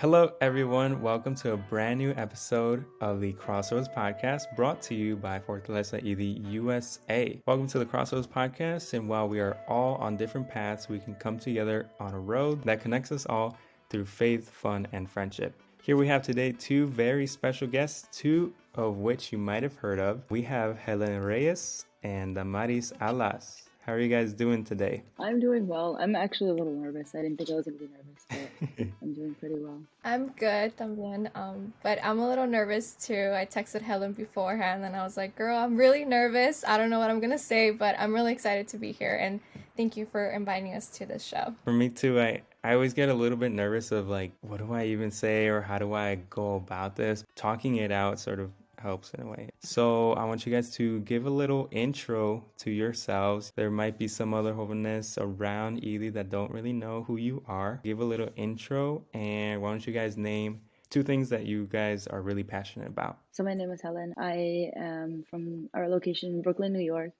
Hello, everyone. Welcome to a brand new episode of the Crossroads Podcast brought to you by Fortaleza y USA. Welcome to the Crossroads Podcast, and while we are all on different paths, we can come together on a road that connects us all through faith, fun, and friendship. Here we have today two very special guests, two of which you might have heard of. We have Helen Reyes and Damaris Alas. How are you guys doing today? I'm doing well. I'm actually a little nervous. I didn't think I was going to be nervous, but I'm doing pretty well. I'm good, también. But I'm a little nervous too. I texted Helen beforehand and I was like, girl, I'm really nervous. I don't know what I'm going to say, but I'm really excited to be here. And thank you for inviting us to this show. For me too, I always get a little bit nervous of like, what do I even say or how do I go about this? Talking it out sort of helps in a way. So I want you guys to give a little intro to yourselves. There might be some other Jóvenes around Ely that don't really know who you are. Give a little intro, and why don't you guys name two things that you guys are really passionate about? So my name is Helen. I am from our location, Brooklyn, New York.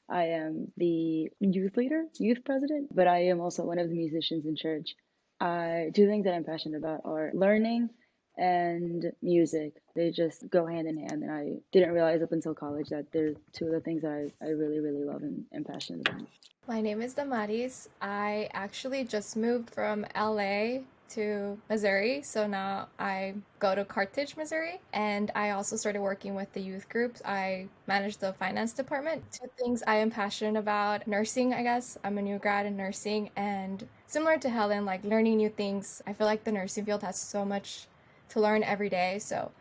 I am the youth president, but I am also one of the musicians in church. Two things that I'm passionate about are learning and music. They just go hand in hand, and I didn't realize up until college that they're two of the things that I really, really love and am passionate about. My name is Damaris. I actually just moved from LA to Missouri, so now I go to Carthage, Missouri, and I also started working with the youth groups. I manage the finance department. Two things I am passionate about: nursing, I guess. I'm a new grad in nursing, and similar to Helen, like learning new things. I feel like the nursing field has so much to learn every day, so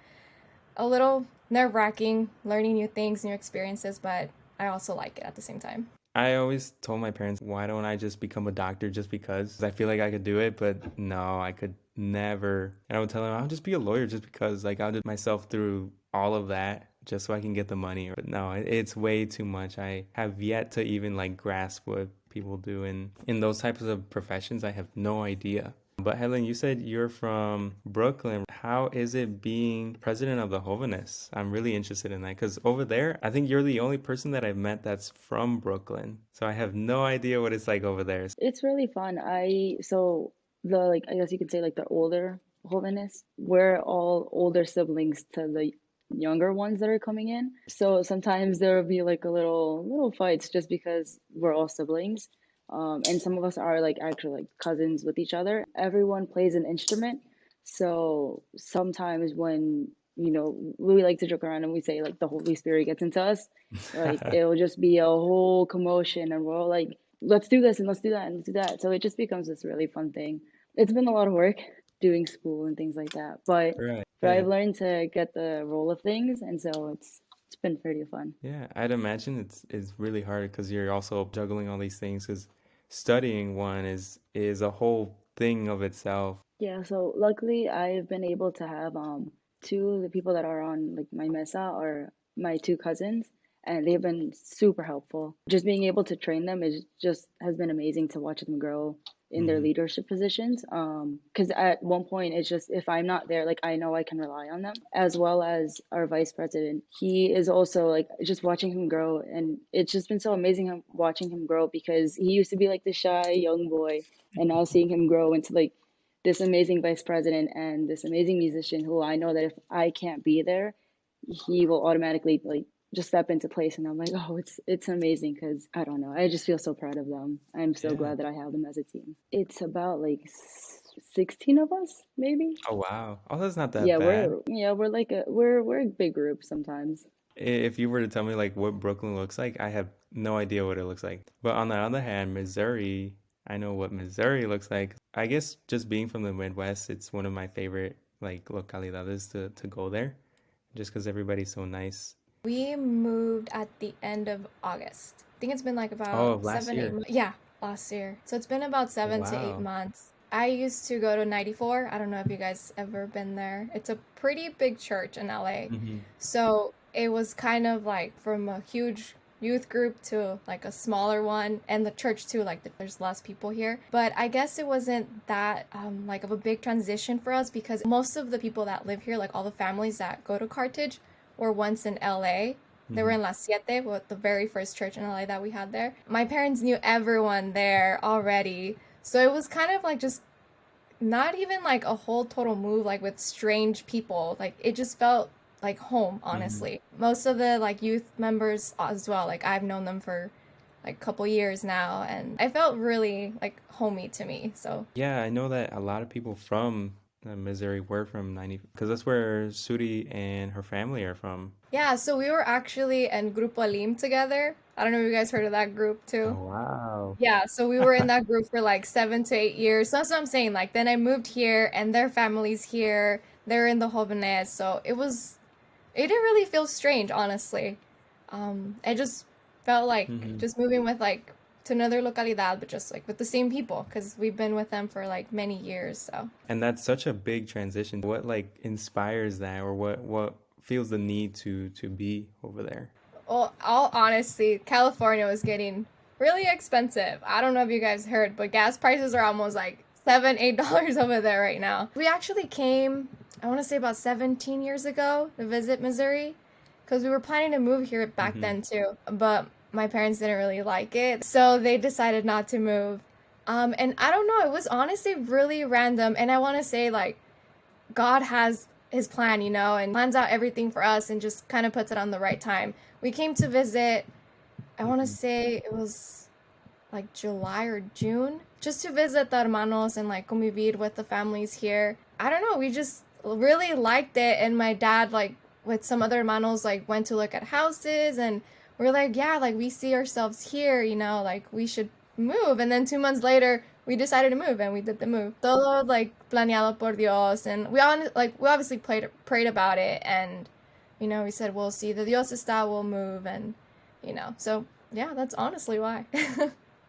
a little nerve-wracking learning new things, new experiences, but I also like it at the same time. I always told my parents, why don't I just become a doctor just because? I feel like I could do it, but no, I could never. And I would tell them, I'll just be a lawyer just because, like, I'll just myself through all of that just so I can get the money. But no, it's way too much. I have yet to even, like, grasp what people do. And in those types of professions, I have no idea. But Helen, you said you're from Brooklyn. How is it being president of the Jóvenes? I'm really interested in that because over there, I think you're the only person that I've met that's from Brooklyn. So I have no idea what it's like over there. It's really fun. I guess you could say like the older Jóvenes, we're all older siblings to the younger ones that are coming in. So sometimes there will be like a little fights just because we're all siblings. And some of us are like actually like cousins with each other. Everyone plays an instrument. So sometimes when, we like to joke around and we say like the Holy Spirit gets into us, like it'll just be a whole commotion and we're all like, let's do this and let's do that and let's do that. So it just becomes this really fun thing. It's been a lot of work doing school and things like that, but Right. I've learned to get the roll of things, and so it's been pretty fun. Yeah, I'd imagine it's really hard because you're also juggling all these things because studying one is a whole thing of itself. Yeah, so luckily I've been able to have two of the people that are on like my mesa are my two cousins, and they've been super helpful. Just being able to train them is just has been amazing to watch them grow in their leadership positions. Because at one point it's just if I'm not there, like I know I can rely on them, as well as our vice president. He is also like just watching him grow, and it's just been so amazing watching him grow because he used to be like the shy young boy, and now seeing him grow into like this amazing vice president and this amazing musician who I know that if I can't be there, he will automatically like just step into place. And I'm like, oh, it's amazing because I don't know. I just feel so proud of them. I'm so glad that I have them as a team. It's about like 16 of us, maybe. Oh wow. Oh, that's not that Yeah, bad. we're like we're a big group sometimes. If you were to tell me like what Brooklyn looks like, I have no idea what it looks like. But on the other hand, Missouri, I know what Missouri looks like. I guess just being from the Midwest, it's one of my favorite like localidades to go there, just because everybody's so nice. We moved at the end of August. I think it's been like Oh, about last 7, 8 year. months. Yeah, last year. So it's been about 7 to 8 Wow. months. I used to go to 94. I don't know if you guys ever been there. It's a pretty big church in LA. Hmm. So it was kind of like from a huge youth group to like a smaller one, and the church too, like there's less people here. But I guess it wasn't that like of a big transition for us because most of the people that live here, like all the families that go to Carthage, were once in LA. They were in La Siete, the very first church in LA that we had there. My parents knew everyone there already. So it was kind of like just not even like a whole total move like with strange people. Like it just felt like home, Hmm. honestly. Most of the like youth members as well, like I've known them for like a couple years now and I felt really like homey to me. So Yeah, I know that a lot of people from Missouri were from 90, because that's where Suri and her family are from. yeah, so we were actually in Grupo Lim together. I don't know if you guys heard of that group too. Oh, wow. Yeah, so we were in that group for like 7 to 8 years. So that's what I'm saying. Like then I moved here and their family's here. They're in the Jóvenes. So it didn't really feel strange, honestly. I just felt like Hmm. just moving with like to another localidad, but just like with the same people because we've been with them for like many years. So, And that's such a big transition. What like inspires that, or what feels the need to be over there? well, all honesty, California was getting really expensive. I don't know if you guys heard, but gas prices are almost like $7, $8 over there right now. We actually came, I want to say about 17 years ago to visit Missouri because we were planning to move here back Hmm. then too, but my parents didn't really like it, so they decided not to move. And I don't know, it was honestly really random, and I want to say like God has his plan, and plans out everything for us and just kind of puts it on the right time. We came to visit, I want to Hmm. say it was like July or June, just to visit the hermanos and like convivir with the families here. I don't know, we just really liked it. And my dad, like with some other hermanos, like went to look at houses and we're like, yeah, like we see ourselves here, like we should move. And then 2 months later, we decided to move and we did the move. Todo like planeado por Dios. And we obviously prayed about it. And, we said, we'll see the Dios está, we'll move. And, so yeah, that's honestly why.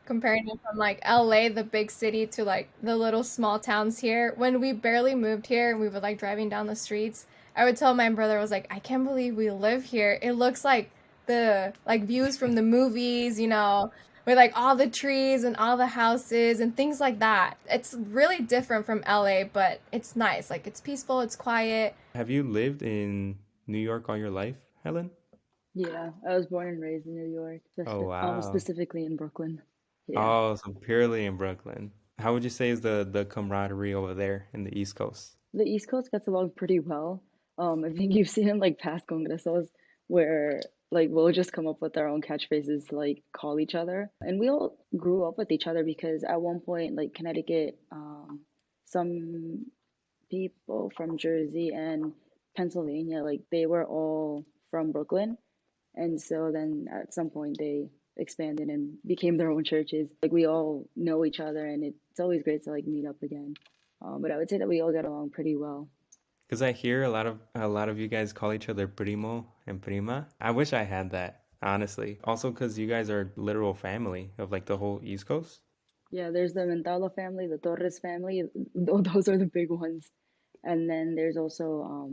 Comparing it from like LA, the big city, to like the little small towns here. When we barely moved here and we were like driving down the streets, I would tell my brother, I was like, I can't believe we live here. It looks like the like views from the movies, with like all the trees and all the houses and things like that. It's really different from LA, but it's nice. Like it's peaceful, it's quiet. Have you lived in New York all your life, Helen? Yeah, I was born and raised in New York, Oh, wow. specifically in Brooklyn. Yeah. Oh, so purely in Brooklyn. How would you say is the camaraderie over there in the East Coast? The East Coast gets along pretty well. I think you've seen in like past congresos where like we'll just come up with our own catchphrases to like call each other. And we all grew up with each other because at one point, like Connecticut, some people from Jersey and Pennsylvania, like they were all from Brooklyn. And so then at some point they expanded and became their own churches. Like we all know each other and it's always great to like meet up again. But I would say that we all get along pretty well. Because I hear a lot of you guys call each other primo and prima. I wish I had that, honestly. Also, because you guys are literal family of like the whole East Coast. Yeah, there's the Mentalo family, the Torres family. Those are the big ones. And then there's also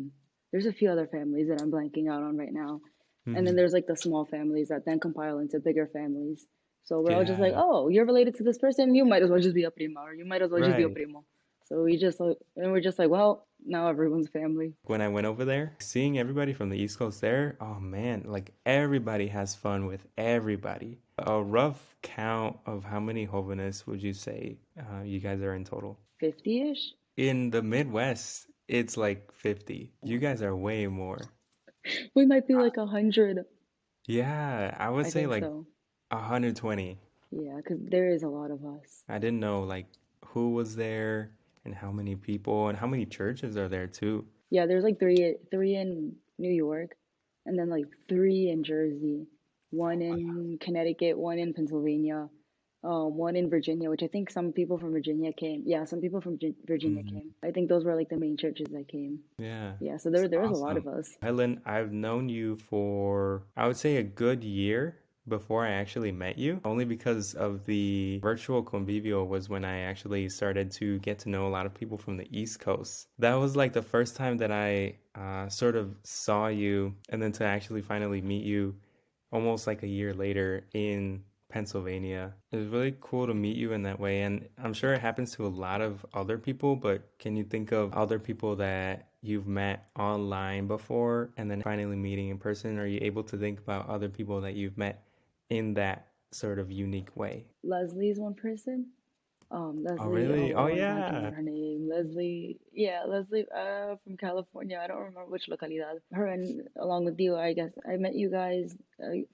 there's a few other families that I'm blanking out on right now. And then Hmm. there's like the small families that then compile into bigger families. So we're all just like, Yeah, oh, you're related to this person, you might as well just be a prima, or you might as well just be a right. primo. So we just and we're just like, well, now everyone's family. When I went over there, seeing everybody from the East Coast there, oh man, like everybody has fun with everybody. A rough count of how many jóvenes would you say you guys are in total? 50-ish? In the Midwest, it's like 50. You guys are way more. We might be like 100. Yeah, I would I say think like so. 120. Yeah, because there is a lot of us. I didn't know like who was there and how many people and how many churches are there too. Yeah, there's like three in New York, and then like three in Jersey, one in Connecticut, one in Pennsylvania, one in Virginia, which I think some people from Virginia came. Yeah, some people from Virginia Mhm. came. I think those were like the main churches that came. Yeah, Yeah, so it's there was a lot awesome. of us. Helen, I've known you for, I would say, a good year before I actually met you. Only because of the virtual convivio was when I actually started to get to know a lot of people from the East Coast. That was like the first time that I sort of saw you, and then to actually finally meet you almost like a year later in Pennsylvania. It was really cool to meet you in that way. And I'm sure it happens to a lot of other people, but can you think of other people that you've met online before and then finally meeting in person? Are you able to think about other people that you've met in that sort of unique way? Leslie's one person. Oh, Leslie, really? oh, Oh, I am blanking on yeah. her name. Leslie, yeah, Leslie, from California. I don't remember which localidad. Her and along with you, I guess I met you guys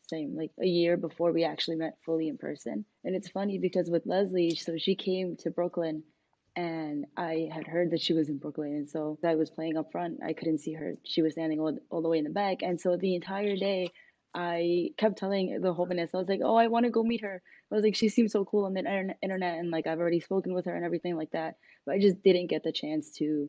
same like a year before we actually met fully in person. And it's funny because with Leslie, so she came to Brooklyn, and I had heard that she was in Brooklyn, and so I was playing up front. I couldn't see her. She was standing all the way in the back, and so the entire day. I kept telling the Hoganess, I was like, oh, I want to go meet her. I was like, she seems so cool on the internet, and like I've already spoken with her and everything like that. But I just didn't get the chance to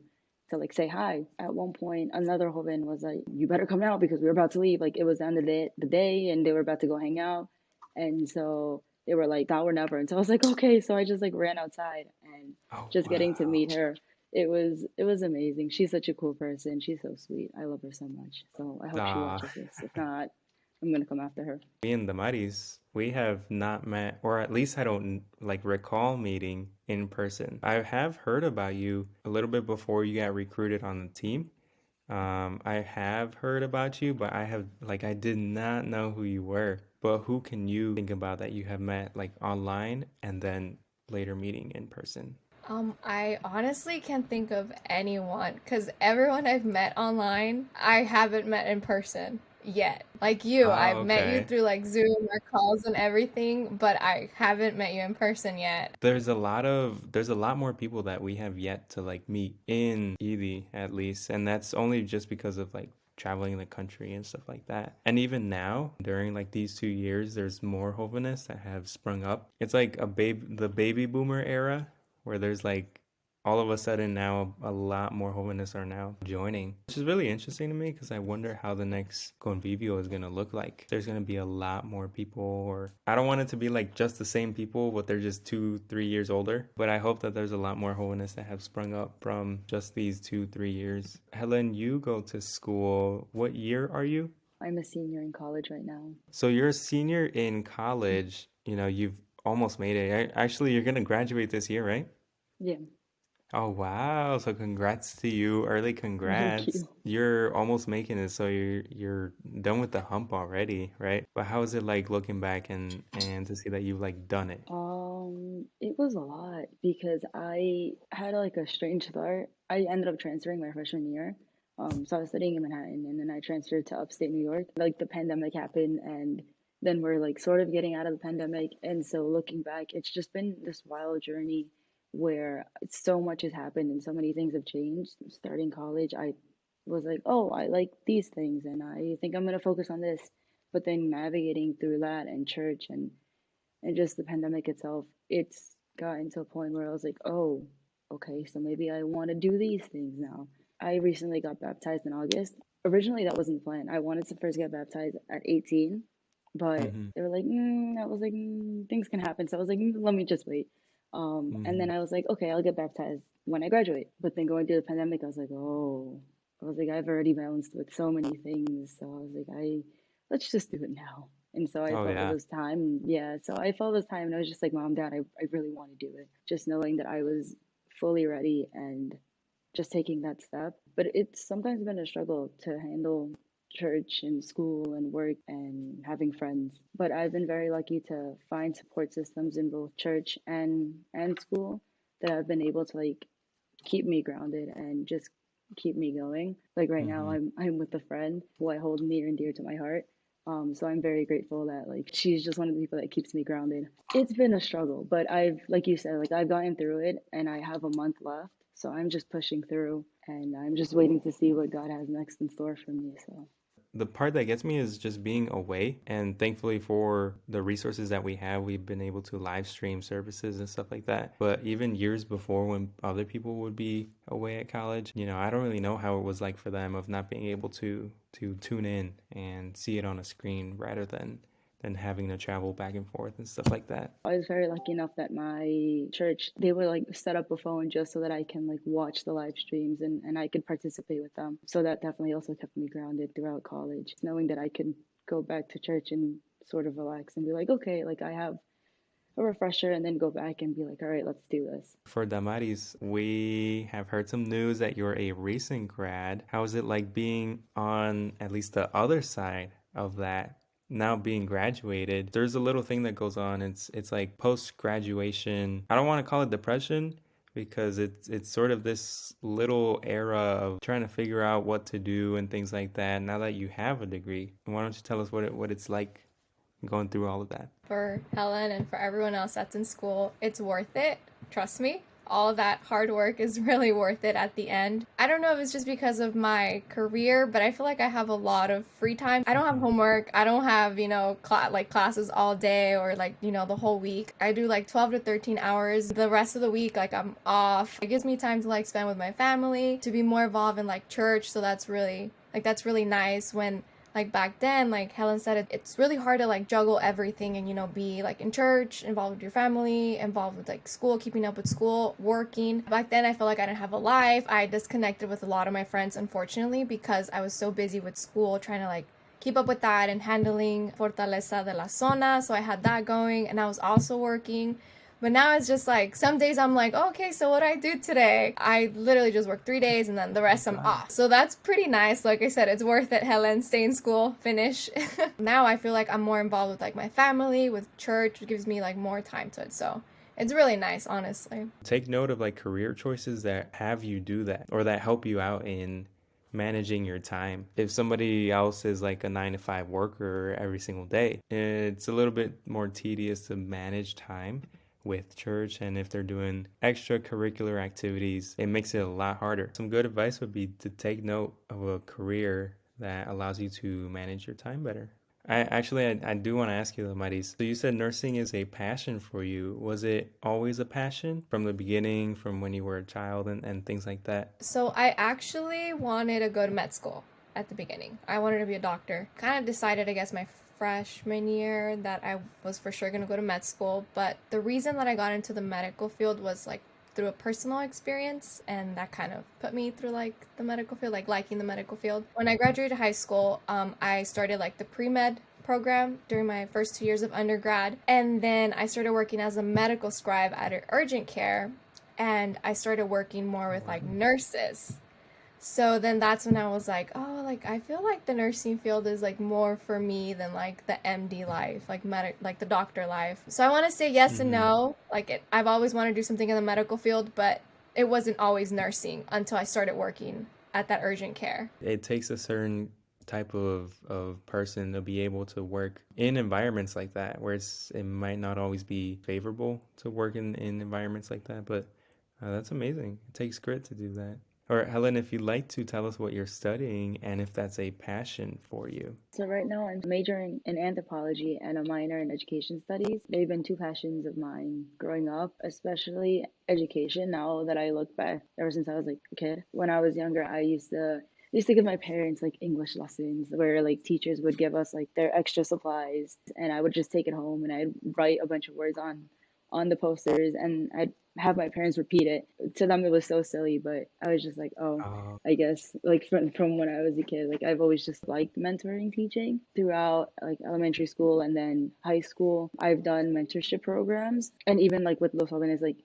like say hi. At one point, another Hoven was like, "You better come out because we were about to leave." Like it was the end of the day, and they were about to go hang out, and so they were like, "Now or never." And so I was like, "Okay." So I just like ran outside and Oh, just getting to wow. meet her. It was amazing. She's such a cool person. She's so sweet. I love her so much. So I hope she Ah, watches this. If not, I'm gonna come after her. me and the Maris, we have not met, or at least I don't like recall meeting in person. I have heard about you a little bit before you got recruited on the team. I have heard about you, but I did not know who you were. But who can you think about that you have met like online and then later meeting in person? I honestly can't think of anyone because everyone I've met online, I haven't met in person yet. Like you, Oh, I've met you okay. through like Zoom or calls and everything, but I haven't met you in person yet. There's a lot more people that we have yet to like meet in Ely at least, and that's only just because of like traveling the country and stuff like that. And even now, during like these 2 years, there's more Hovenists that have sprung up. It's like the baby boomer era where there's like all of a sudden now a lot more Hovenists are now joining, which is really interesting to me because I wonder how the next Convivio is going to look like. There's going to be a lot more people, or I don't want it to be like just the same people, but they're just 2, 3 years older. But I hope that there's a lot more Hovenists that have sprung up from just these 2, 3 years. Helen, you go to school. What year are you? I'm a senior in college right now. So you're a senior in college. You've almost made it. Actually, you're going to graduate this year, right? Yeah, Oh wow. So congrats to you. Early thank congrats. you. You're almost making it, so you're done with the hump already, right? But how is it like looking back and to see that you've like done it? It was a lot because I had like a strange start. I ended up transferring my freshman year. So I was studying in Manhattan and then I transferred to upstate New York. Like the pandemic happened and then we're like sort of getting out of the pandemic. And so looking back, it's just been this wild journey where so much has happened and so many things have changed. Starting college, I was like, oh, I like these things and I think I'm gonna focus on this. But then navigating through that and church and just the pandemic itself, it's gotten to a point where I was like, oh, okay, so maybe I want to do these things now. I recently got baptized in August. Originally, that wasn't the plan. I wanted to first get baptized at 18, but Mm-hmm. they were like, I was like, things can happen. So I was like, let me just wait. And Mm-hmm. then I was like, okay, I'll get baptized when I graduate. But then going through the pandemic, I was like, oh, I was like, I've already balanced with so many things. So I was like, let's just do it now. And so I Oh felt it yeah. was time. Yeah. So I felt it was time. And I was just like, Mom, Dad, I really want to do it. Just knowing that I was fully ready and just taking that step. But it's sometimes been a struggle to handle church and school and work and having friends. But I've been very lucky to find support systems in both church and school that have been able to like keep me grounded and just keep me going. Like right now, Mm-hmm. I'm with a friend who I hold near and dear to my heart. So I'm very grateful that like she's just one of the people that keeps me grounded. It's been a struggle, but I've, like you said, like I've gotten through it, and I have a month left. So I'm just pushing through, and I'm just waiting to see what God has next in store for me. So The part that gets me is just being away. And thankfully for the resources that we have, we've been able to live stream services and stuff like that. But even years before when other people would be away at college, I don't really know how it was like for them of not being able to tune in and see it on a screen rather than having to travel back and forth and stuff like that. I was very lucky enough that my church, they would like set up a phone just so that I can like watch the live streams and I could participate with them. So that definitely also kept me grounded throughout college, knowing that I could go back to church and sort of relax and be like, okay, like I have a refresher, and then go back and be like, all right, let's do this. For Damaris, we have heard some news that you're a recent grad. How is it like being on at least the other side of that? now being graduated, there's a little thing that goes on. It's like post graduation. I don't want to call it depression because it's sort of this little era of trying to figure out what to do and things like that. Now that you have a degree, why don't you tell us what it's like going through all of that? For Helen and for everyone else that's in school, it's worth it. Trust me. All of that hard work is really worth it at the end. I don't know if it's just because of my career, but I feel like I have a lot of free time. I don't have homework. I don't have, classes all day or the whole week. I do like 12 to 13 hours. The rest of the week, like I'm off. It gives me time to like spend with my family, to be more involved in like church. So that's really nice when like back then, like Helen said, it's really hard to like juggle everything and, be like in church, involved with your family, involved with like school, keeping up with school, working. Back then, I felt like I didn't have a life. I disconnected with a lot of my friends, unfortunately, because I was so busy with school, trying to like keep up with that and handling Fortaleza de la Zona. So I had that going, and I was also working. But now it's just like some days I'm like, oh, okay, so what do I do today? I literally just work 3 days and then the rest I'm off. So that's pretty nice. Like I said, it's worth it, Helen. Stay in school, finish. Now I feel like I'm more involved with like my family, with church. It gives me like more time to it. So it's really nice, honestly. Take note of like career choices that have you do that or that help you out in managing your time. If somebody else is like a 9 to 5 worker every single day, it's a little bit more tedious to manage time with church, and if they're doing extracurricular activities, it makes it a lot harder. Some good advice would be to take note of a career that allows you to manage your time better. I do want to ask you, Maris. So you said nursing is a passion for you. Was it always a passion from the beginning, from when you were a child and things like that? So I actually wanted to go to med school at the beginning. I wanted to be a doctor. Kind of decided, I guess, my freshman year that I was for sure going to go to med school. But the reason that I got into the medical field was like through a personal experience, and that kind of put me through like the medical field, like liking the medical field. When I graduated high school, I started like the pre-med program during my first 2 years of undergrad, and then I started working as a medical scribe at an urgent care, and I started working more with like nurses. So then that's when I was like, oh, like I feel like the nursing field is like more for me than like the MD life, like the doctor life. So I want to say yes and no. I've always wanted to do something in the medical field, but it wasn't always nursing until I started working at that urgent care. It takes a certain type of person to be able to work in environments like that, where it might not always be favorable to work in environments like that, but that's amazing. It takes grit to do that. Or Helen, if you'd like to tell us what you're studying and if that's a passion for you. So right now I'm majoring in anthropology and a minor in education studies. They've been two passions of mine growing up, especially education. Now that I look back, ever since I was like a kid, when I was younger, I used to give my parents like English lessons where like teachers would give us like their extra supplies, and I would just take it home and I'd write a bunch of words on the posters, and I'd have my parents repeat it. To them, it was so silly, but I was just like, oh, I guess like from when I was a kid, like I've always just liked mentoring teaching throughout like elementary school and then high school. I've done mentorship programs, and even like with Los Jóvenes, like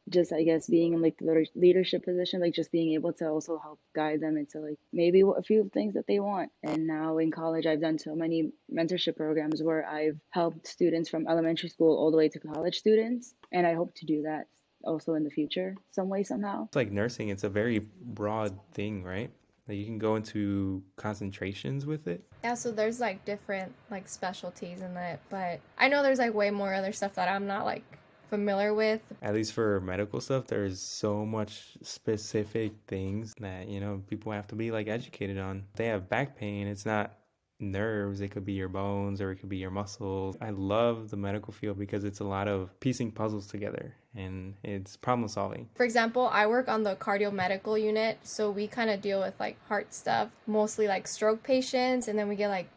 just I guess being in like the leadership position, like just being able to also help guide them into like maybe a few things that they want. And now in college, I've done so many mentorship programs where I've helped students from elementary school all the way to college students, and I hope to do that also in the future, some way, somehow. It's like nursing, it's a very broad thing, right? Like you can go into concentrations with it. Yeah, so there's like different like specialties in it, but I know there's like way more other stuff that I'm not like familiar with. At least for medical stuff, there's so much specific things that, people have to be like educated on. If they have back pain, it's not nerves, it could be your bones or it could be your muscles. I love the medical field because it's a lot of piecing puzzles together and it's problem solving. For example, I work on the cardiomedical unit, so we kind of deal with like heart stuff, mostly like stroke patients, and then we get like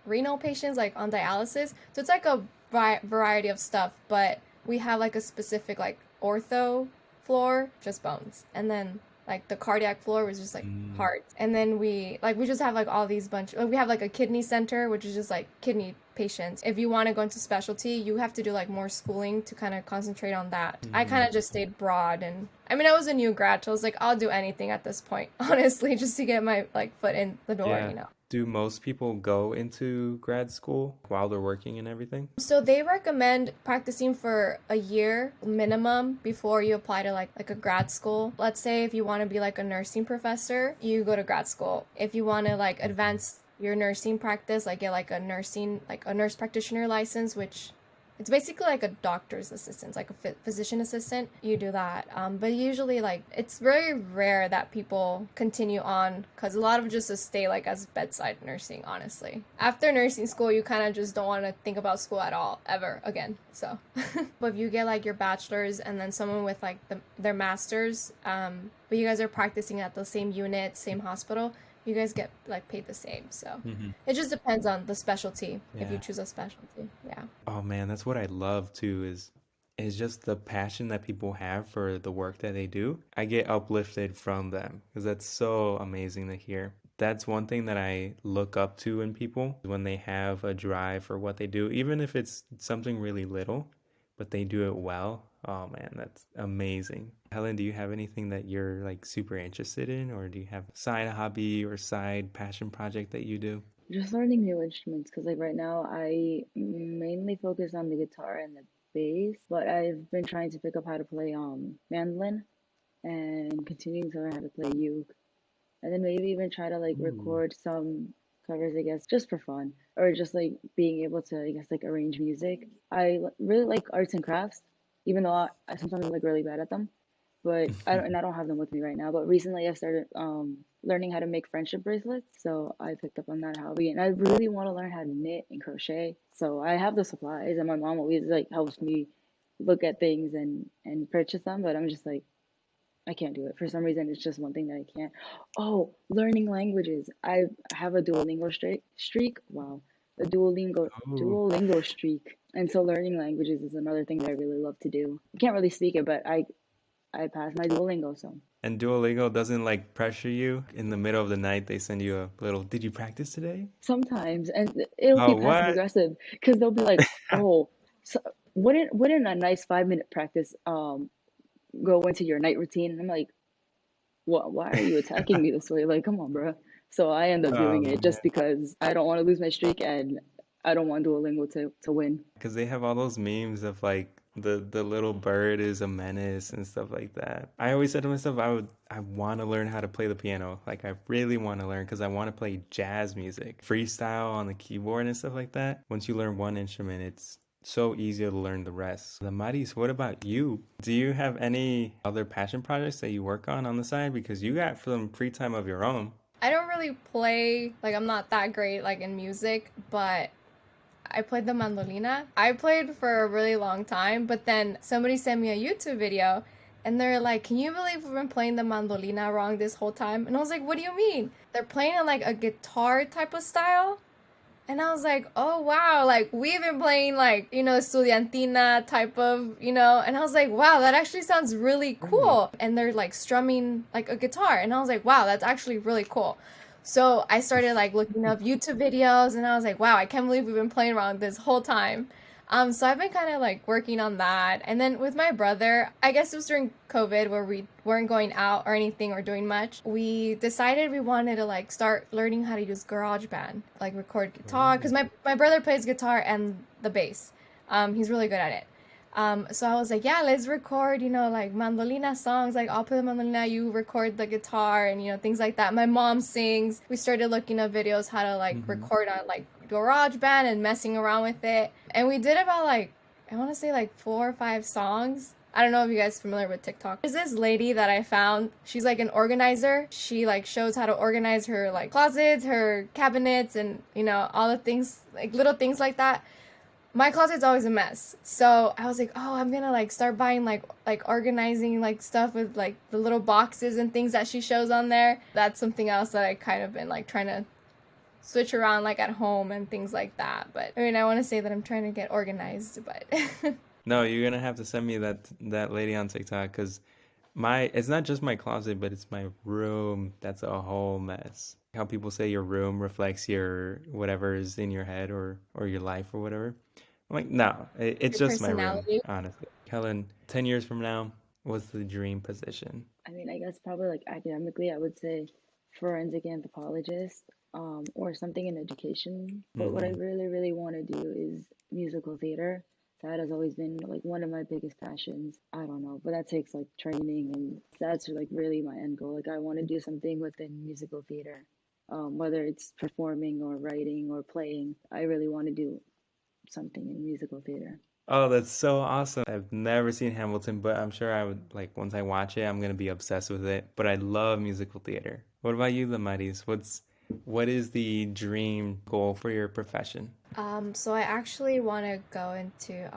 renal patients like on dialysis. So it's like a variety of stuff, but we have like a specific like ortho floor, just bones, and then like the cardiac floor was just like heart, and then we just have like all these we have like a kidney center, which is just like kidney patients. If you want to go into specialty, you have to do like more schooling to kind of concentrate on that. I kind of just stayed broad, and I mean I was a new grad, so I was like I'll do anything at this point, honestly, just to get my like foot in the door, Do most people go into grad school while they're working and everything? So they recommend practicing for a year minimum before you apply to like a grad school. Let's say if you want to be like a nursing professor, you go to grad school. If you want to like advance your nursing practice, like get like a nurse practitioner license, which it's basically like a doctor's assistant, like a physician assistant. You do that. But usually, like, it's very rare that people continue on because a lot of just stay like as bedside nursing, honestly. After nursing school, you kind of just don't want to think about school at all, ever again. So, but if you get like your bachelor's and then someone with like their master's, but you guys are practicing at the same unit, same hospital, you guys get like paid the same. So it just depends on the specialty if you Yeah. choose a specialty. Yeah. Oh man, that's what I love too is just the passion that people have for the work that they do. I get uplifted from them because that's so amazing to hear. That's one thing that I look up to in people when they have a drive for what they do, even if it's something really little, but they do it well. Oh man, that's amazing. Helen, do you have anything that you're like super interested in, or do you have a side hobby or side passion project that you do? Just learning new instruments because like right now I mainly focus on the guitar and the bass, but I've been trying to pick up how to play mandolin and continuing to learn how to play uke, and then maybe even try to like Ooh. record some covers, I guess, just for fun, or just like being able to, I guess, like arrange music. Really like arts and crafts, even though I sometimes I'm like really bad at them. But I don't have them with me right now. But recently I started learning how to make friendship bracelets, so I picked up on that hobby, and I really want to learn how to knit and crochet. So I have the supplies, and my mom always like helps me look at things and purchase them, but I'm just like I can't do it. For some reason, it's just one thing that I can't. Oh, learning languages. I have a Duolingo streak. Wow, a Oh. Duolingo streak. And so learning languages is another thing that I really love to do. I can't really speak it, but I passed my Duolingo, so And Duolingo doesn't like pressure you in the middle of the night. They send you a little, did you practice today? sometimes, and it'll be Oh, passive what? aggressive because they'll be like, oh, so wouldn't a nice 5 minute practice go into your night routine? And I'm like, what? Why are you attacking me this way? Like, come on, bro. So I end up Oh doing it man, just because I don't want to lose my streak and I don't want Duolingo to win. because they have all those memes of like the little bird is a menace and stuff like that. I always said to myself, I want to learn how to play the piano. Like I really want to learn because I want to play jazz music, freestyle on the keyboard and stuff like that. Once you learn one instrument, it's so easy to learn the rest. The Maris, what about you? Do you have any other passion projects that you work on the side? Because you got some free time of your own. I don't really play, like, I'm not that great, like, in music, but I played the mandolina. I played for a really long time, but then somebody sent me a YouTube video and they're like, can you believe we've been playing the mandolina wrong this whole time? And I was like, what do you mean? They're playing in like a guitar type of style? And I was like, oh wow, like we've been playing like, estudiantina type of, and I was like, wow, that actually sounds really Right. cool. And they're like strumming like a guitar. And I was like, wow, that's actually really cool. So I started like looking up YouTube videos and I was like, wow, I can't believe we've been playing around this whole time. So I've been kind of like working on that. And then with my brother, I guess it was during COVID where we weren't going out or anything or doing much. We decided we wanted to like start learning how to use GarageBand, like record guitar, because Ooh. my brother plays guitar and the bass. He's really good at it. So I was like, yeah, let's record, like mandolina songs. Like I'll play the mandolina, you record the guitar, and things like that. My mom sings. We started looking up videos how to like Mhm. record on like GarageBand and messing around with it. And we did about like I want to say like 4 or 5 songs. I don't know if you guys are familiar with TikTok. There's this lady that I found. She's like an organizer. She like shows how to organize her like closets, her cabinets, and all the things like little things like that. My closet's always a mess. So I was like, oh, I'm gonna like start buying like organizing like stuff with like the little boxes and things that she shows on there. That's something else that I kind of been like trying to switch around like at home and things like that. But I mean, I want to say that I'm trying to get organized, but No, you're gonna have to send me that lady on TikTok because my it's not just my closet, but it's my room. That's a whole mess. How people say your room reflects your whatever is in your head or your life or whatever. I'm like, no, it's your just my room, personality. honestly. Helen, 10 years from now, what's the dream position? I mean, I guess probably like academically, I would say forensic anthropologist, or something in education. But what I Mm-hmm. really, really want to do is musical theater. That has always been like one of my biggest passions. I don't know, but that takes like training, and that's like really my end goal. Like I want to do something within musical theater, whether it's performing or writing or playing. I really want to do something in musical theater. Oh, that's so awesome. I've never seen Hamilton, but I'm sure I would like once I watch it, I'm gonna be obsessed with it. But I love musical theater. What about you, Damaris? What is the dream goal for your profession? So I actually want to go into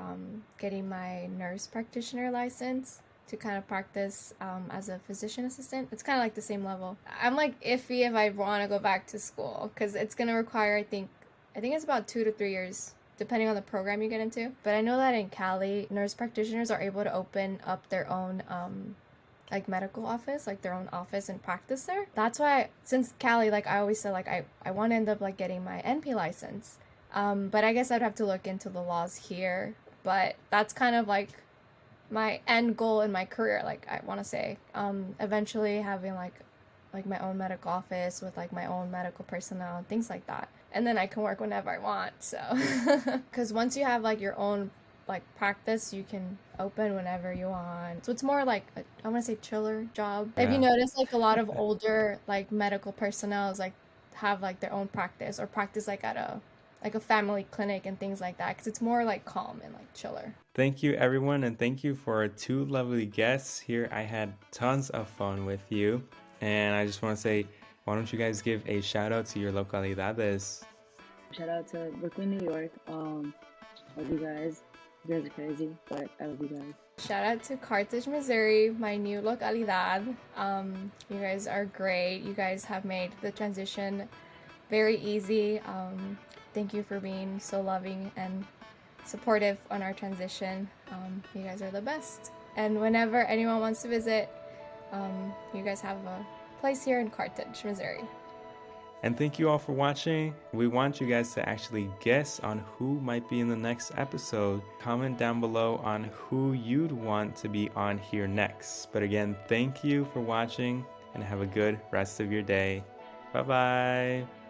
getting my nurse practitioner license to kind of practice as a physician assistant. It's kind of like the same level. I'm like iffy if I want to go back to school because it's gonna require I think it's about 2 to 3 years depending on the program you get into. But I know that in Cali, nurse practitioners are able to open up their own like medical office, like their own office and practice there. That's why since Cali, like I always said, like I want to end up like getting my NP license. But I guess I'd have to look into the laws here. But that's kind of like my end goal in my career. Like I want to say, eventually having like my own medical office with like my own medical personnel and things like that. And then I can work whenever I want. So, because once you have like your own like practice, you can open whenever you want. So it's more like I want to say chiller job. If you Yeah. notice, like a lot of older like medical personnel is like have like their own practice or practice like at a family clinic and things like that because it's more like calm and like chiller. Thank you, everyone, and thank you for our two lovely guests here. I had tons of fun with you, and I just want to say, why don't you guys give a shout out to your localidades? Shout out to Brooklyn, New York. Love you guys. You guys are crazy, but I love you guys. Shout out to Carthage, Missouri, my new localidad. You guys are great. You guys have made the transition very easy. Thank you for being so loving and supportive on our transition. You guys are the best. And whenever anyone wants to visit, you guys have a place here in Carthage, Missouri. And thank you all for watching. We want you guys to actually guess on who might be in the next episode. Comment down below on who you'd want to be on here next. But again, thank you for watching and have a good rest of your day. Bye-bye.